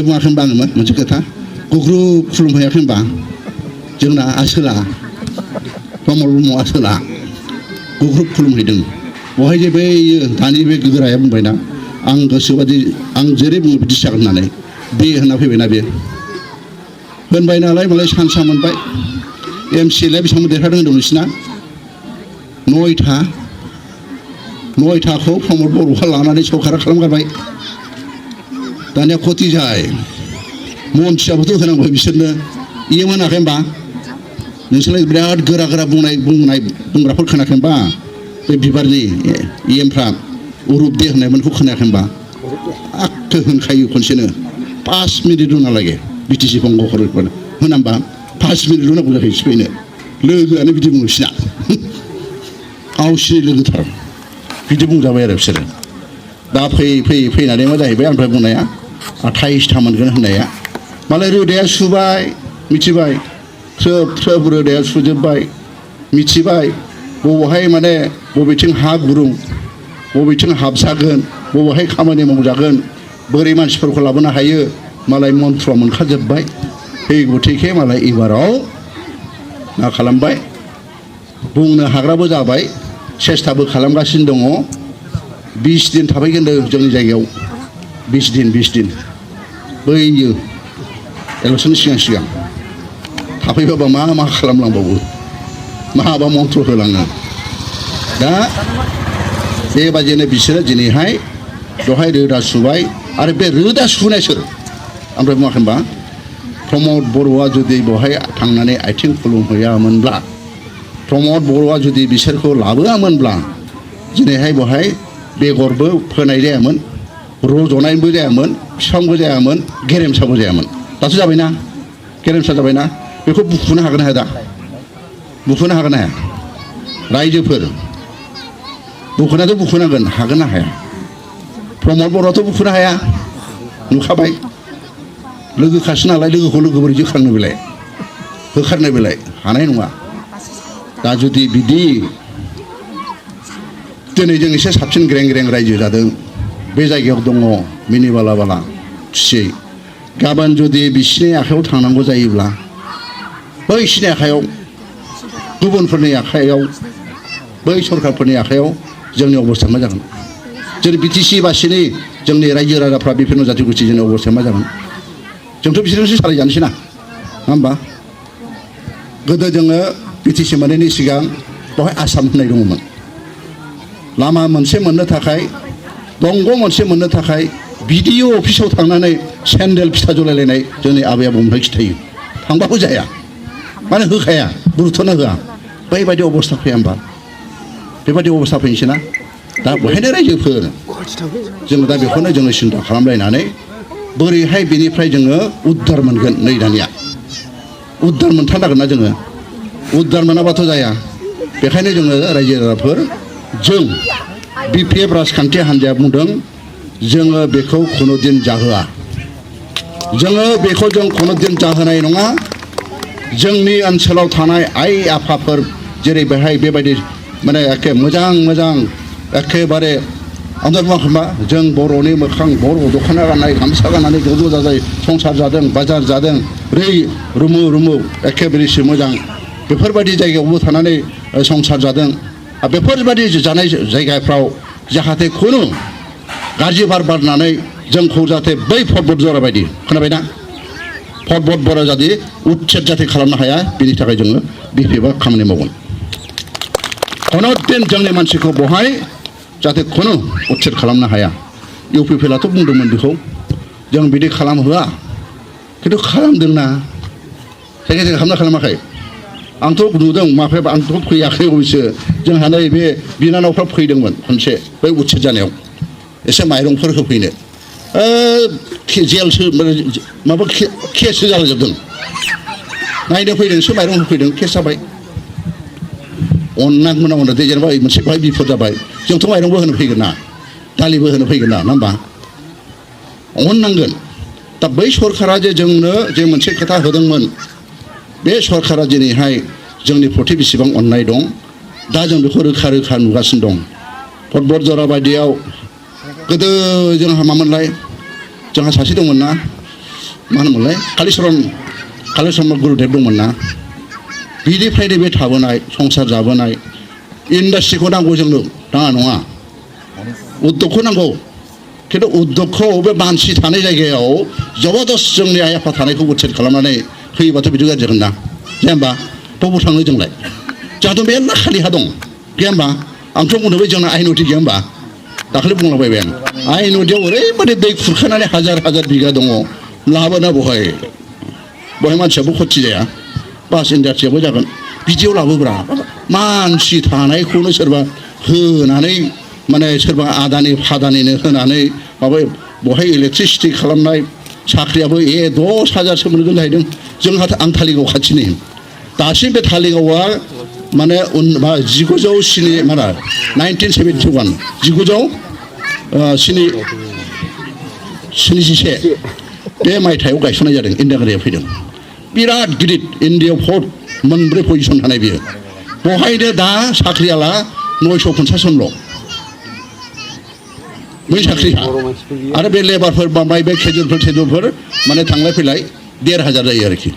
दहाय बुङाखै होनबा आङो मोनसे खोथा गुग्रुब खुलुमहैयाखै होनबा जोंना आसोला प्रमद ब्रह्म आसोला गुग्रुब खुलुमहैदों बहाय जे बै दानि बे गोराया बुंबायना आं गोसोबादि आं जेरै बुङो बिदि जागोन होननानै बे होनना फैबायना बे होनबाय नालाय मालाय सानसा मोनबाय एमसिएलए बेसेबां देरहादों होनदों नोंसिना 9थाखौ प्रमद बर'आ लानानै सरकारा खालामगारबाय दानिया खति जाय मन्थ्रियाबोथ' होनांबाय बिसोरनो इयो मोनाखै होनबा नोंसोरलाय बिराद गोरा गोरा बुंग्राफोर खोनायाखै होनबा बे बिबारनि इएमफ्रा उरुप दे होननायमोनखौ खोनायाखै होनबा आखो होनखायो खनसेनो 5 मिनिट उनालागे बिटिसि बंग'खौ होना होनबा 5 मिनिट उनाव जाखायो सिफैनो लोगोआनो बिदि बुङो बिसिना गावसिनि लोगोथार बिदि बुंजाबाय आरो बिसोरो दा फैनानै मा जाहैबाय ओमफ्राय बुंनाया 28था मोनगोन होननाया मालाय रोदाया सुबाय मिथिबाय थ्रोब रोदाया सुजोबबाय मिथिबाय बबेहाय माने बबेथिं हा गुरुं बबेथिं हाबजागोन बबेहाय खामानि मावजागोन बोरै मानसिफोरखौ लाबोनो हायो मालाय मन्थ्रआ मोनखाजोबबाय गथिखे मालाय एबाराव मा खालामबाय बुंनो हाग्राबो जाबाय सेस्ताबो खालामगासिनो दङ 20 दिन थाफैगोन जोंनि जायगायाव 20 दिन बैयो इलेक्सननि सिगां थाफैबाबा मा खालामलांबावो माबा मन्थ्र होलाङो दा बेबादिनो बिसोरो दिनैहाय दहाय रोदा सुबाय आरो बे रोदा सुनाय सोर ओमफ्राय बुङाखै होनबा प्रमद बर'आ जुदि बेवहाय थांनानै आथिं खुलुमहैयामोनब्ला प्रमद बर'आ जुदि बिसोरखौ लाबोआमोनब्ला दिनैहाय बेवहाय बेगरबो फोनाय जायामोन रज'नायबो जायामोन बिफांबो जायामोन गेरेमसाबो जायामोन दाथ' जाबायना गेरेमसा जाबायना बेखौ बुखुनो हागोन ना हाया दा बुखुनो हागोन ना हाया रायजोफोर बुखुनायाथ' बुखुनांगोन हागोन ना हाया प्रमद बर'आथ' बुखुनो हाया नुखाबाय लोगोखासो नालाय लोगोखौ लोगो बोरै जोखांनो बेलाय होखारनो बेलाय हानाय नङा दा जुदि बिदि दिनै जों एसे साबसिन ग्रें रायजो जादों बे जायगायाव दङ मिनि बाला खुसियै गाबोन जुदि बिसिनि आखायाव थांनांगौ जायोब्ला बैसिनि आखायाव गुबुनफोरनि आखायाव बै सरकारफोरनि आखायाव जोंनि अबस्था मा जागोन जोंनि बिटिसि बासिनि जोंनि रायजो राजाफ्रा बिभिन्न जाथि गोष्ठी जोंनि अबस्थाया मा जागोन जोंथ' बिसोरजोंसो सालायजानोसै ना होमबा गोदो जोङो बिटिसि मोननायनि सिगां बेवहाय आसाम होननाय दङमोन लामा मोनसे मोननो थाखाय दंग' मोनसे मोननो थाखाय बिडिअ अफिसाव थांनानै सेन्देल फिथा जलायलायनाय जोंनि आबै आबौनिफ्राय खिथायो थांबाबो जाया माने होखाया गुरुत्वनो होआ बैबायदि अबस्था फैया होमबा बेबायदि अबस्था फैनोसै ना दा बेहायनो रायजोफोर जोङो दा बेखौनो जोङो सिन्था खालामलायनानै बोरैहाय बेनिफ्राय जोङो उद्धार मोनगोन नै दानिया उद्धार मोनथारनांगोन ना जोङो उद्धार मोनाबाथ' जाया बेखायनो जोङो रायजो राजाफोर जों बिपिएफ राजखान्थि हान्जाया बुंदों जोङो बेखौ खुनुदिन जाहोआ जोङो बेखौ जों खुनुदिन जाहोनाय नङा जोंनि ओनसोलाव थानाय आइ आफाफोर जेरै बेहाय बेबायदि माने एखे मोजां एखेबारे आमदार बुङाखैबा जों बर'नि मोखां बर' दख'ना गाननाय गामसा गाननानै ज' जाजाय संसार जादों बाजार जादों रुमु एखेबारेसो मोजां बेफोरबायदि जायगायावबो थानानै संसार जादों बेफोरबायदि जानाय जायगाफ्राव जाहाथे खुनु गाज्रि बार बारनानै जोंखौ जाहाथे बै पर्बत जरा बायदि खोनाबायना पर्बत बरा जाहाथे उच्छेद जाहाथे खालामनो हाया बेनि थाखाय जोङो बिपिएफआ खामानि मावगोन खुनुदिन जोंनि मानसिखौ बहाय जाहाथे खुनु उच्छेद खालामनो हाया इउपिपिएलआथ' बुंदोंमोन बेखौ जों बिदि खालामहोआ खिन्थु खालामदोंना जायगा खालामना खालामाखै आंथ' नुदों माफ्राय आंथ' फैयाखै अबयसे जोंहा नै बे बिनानावफ्रा फैदोंमोन खनसे बै उच्छेद जानायाव एसे माइरंफोर होफैनो जेलसो माबा केससो जालाजोबदों नायनो फैदोंसो माइरं होफैदों केस जाबाय अननांगौना दे जेनेबा मोनसे बाहाय बिपद जाबाय जोंथ' माइरंबो होनो फैगोन ना दालिबो होनो फैगोन ना होमबा अननांगोन दा बै सरकारा जे जोंनो जे मोनसे खोथा होदोंमोन बे सरकारा दिनैहाय जोंनि प्रति बेसेबां अननाय दं दा जों बेखौ रोखा नुगासिनो दं पर्बत जरा बायदियाव गोदो जोंहा मामोनलाय जोंहा सासे दंमोन ना मा होनोमोनलाय कालिचरन गुरुदेब दंमोन ना बिनिफ्रायनो बे थाबोनाय संसार जाबोनाय इन्डास्ट्रिखौ नांगौ जोंनो नाङा नङा उद्दगखौ नांगौ खिन्थु उद्दगखौ बे मानसि थानाय जायगायाव जबरदस्त जोंनि आइ आफा थानायखौ उच्चेद खालामनानै होयोबाथ' बिदि गाज्रि जागोन ना जाया होमबा बबाव थाङो जोंलाय जोंहाथ' मेरला खालि हा दं गैया होमबा आंथ' बुंनोबो जोंना आइ नदि गैया होमबा दाखालि बुंलांबाय आं आइ नदियाव ओरैबायदि दै खुरखानानै हाजार बिगा दङ लाबोना बहाय मानसियाबो खथि जाया बास इन्डास्ट्रियाबो जागोन बिदियाव लाबोब्रा मानसि थानायखौनो सोरबा होनानै माने सोरबा आदानि फादानिनो होनानै माबा बहाय इलेक्ट्रिसिटि खालामनाय साख्रियाबो 10,000सो मोनगोन जाहैदों जोंहा आं धालिगाव खाथिनि दासिम बे धालिगावआ माने 1971 1971 बे मायथाइयाव गायसननाय जादों इन्दिरा गांधीया फैदों बिराद गिदिर इन्डियायाव फर्थ मोनब्रै पजिसन थानाय बियो बहायनो दा साख्रियाला 950 जनल' बै साख्रिया आरो बे लेबारफोर बा बे खेजुरफोर माने थांलाय फैलाय 1,500 जायो आरोखि